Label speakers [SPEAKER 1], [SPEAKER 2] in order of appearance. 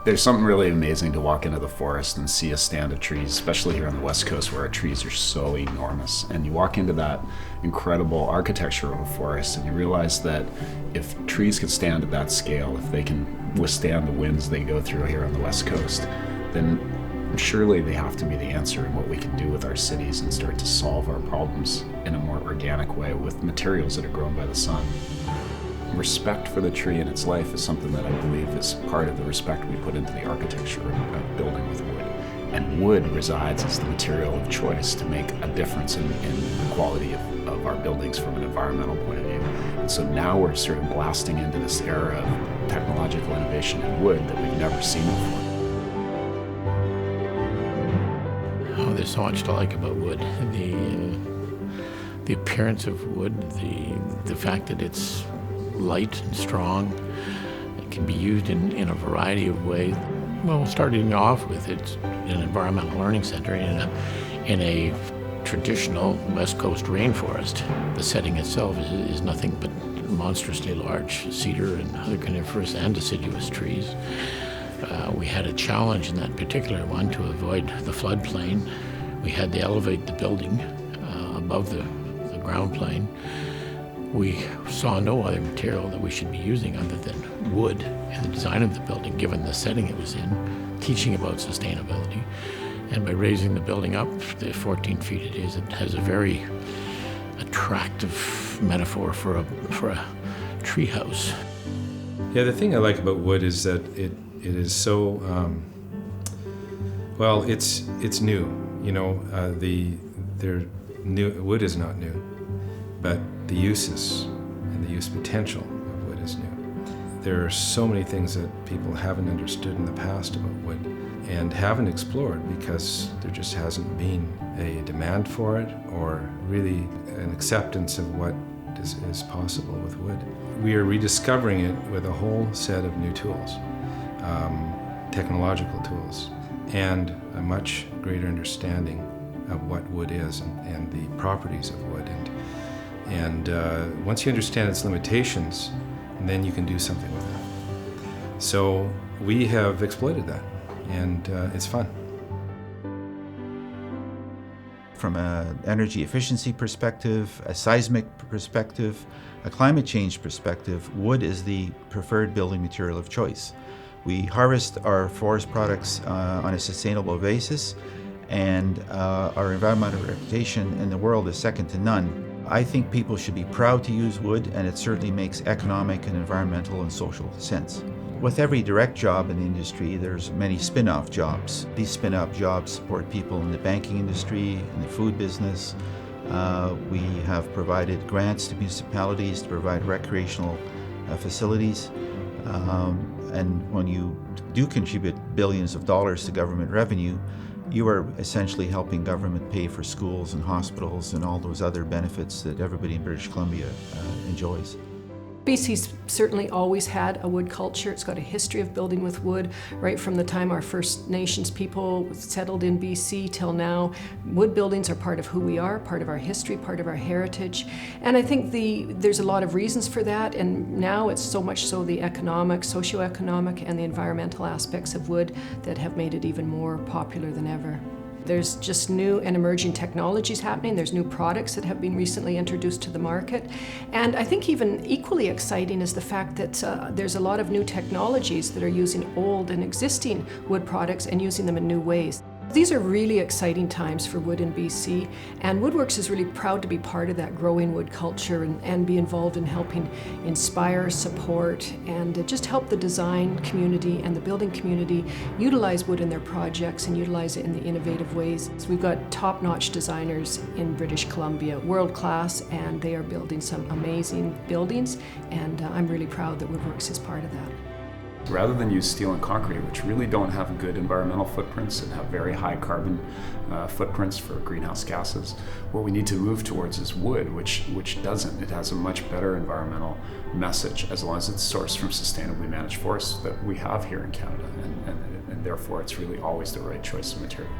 [SPEAKER 1] There's something really amazing to walk into the forest and see a stand of trees, especially here on the West Coast where our trees are so enormous. And you walk into that incredible architecture of a forest and you realize that if trees can stand at that scale, if they can withstand the winds they go through here on the West Coast, then surely they have to be the answer in what we can do with our cities and start to solve our problems in a more organic way with materials that are grown by the sun. Respect for the tree and its life is something that I believe is part of the respect we put into the architecture of building with wood. And wood resides as the material of choice to make a difference in the quality of our buildings from an environmental point of view. And so now we're sort of blasting into this era of technological innovation in wood that we've never seen before.
[SPEAKER 2] Oh, there's so much to like about wood. The appearance of wood, the fact that it's light and strong. It can be used in a variety of ways. Well, starting off with, it's an environmental learning center in a traditional West Coast rainforest. The setting itself is nothing but monstrously large cedar and other coniferous and deciduous trees. We had a challenge in that particular one to avoid the floodplain. We had to elevate the building above the ground plane. We saw no other material that we should be using other than wood in the design of the building, given the setting it was in, teaching about sustainability. And by raising the building up, the 14 feet it is, it has a very attractive metaphor for a tree house.
[SPEAKER 3] Yeah, the thing I like about wood is that it is so, well, it's new. You know, wood is not new, but the uses and the use potential of wood is new. There are so many things that people haven't understood in the past about wood and haven't explored because there just hasn't been a demand for it or really an acceptance of what is possible with wood. We are rediscovering it with a whole set of new tools, technological tools, and a much greater understanding of what wood is and the properties of wood. And once you understand its limitations, then you can do something with it. So we have exploited that, and it's fun.
[SPEAKER 4] From an energy efficiency perspective, a seismic perspective, a climate change perspective, wood is the preferred building material of choice. We harvest our forest products on a sustainable basis, and our environmental reputation in the world is second to none. I think people should be proud to use wood, and it certainly makes economic and environmental and social sense. With every direct job in the industry, there's many spin-off jobs. These spin-off jobs support people in the banking industry, in the food business. We have provided grants to municipalities to provide recreational facilities. And when you do contribute billions of dollars to government revenue, you are essentially helping government pay for schools and hospitals and all those other benefits that everybody in British Columbia enjoys.
[SPEAKER 5] BC's certainly always had a wood culture. It's got a history of building with wood right from the time our First Nations people settled in BC till now. Wood buildings are part of who we are, part of our history, part of our heritage. And I think there's a lot of reasons for that, and now it's so much so the economic, socioeconomic, and the environmental aspects of wood that have made it even more popular than ever. There's just new and emerging technologies happening. There's new products that have been recently introduced to the market. And I think even equally exciting is the fact that there's a lot of new technologies that are using old and existing wood products and using them in new ways. These are really exciting times for wood in BC, and Woodworks is really proud to be part of that growing wood culture and be involved in helping inspire, support, and just help the design community and the building community utilize wood in their projects and utilize it in the innovative ways. So we've got top-notch designers in British Columbia, world class, and they are building some amazing buildings, and I'm really proud that Woodworks is part of that.
[SPEAKER 1] Rather than use steel and concrete, which really don't have good environmental footprints and have very high carbon footprints for greenhouse gases, what we need to move towards is wood, which doesn't. It has a much better environmental message as long as it's sourced from sustainably managed forests that we have here in Canada, and therefore it's really always the right choice of material.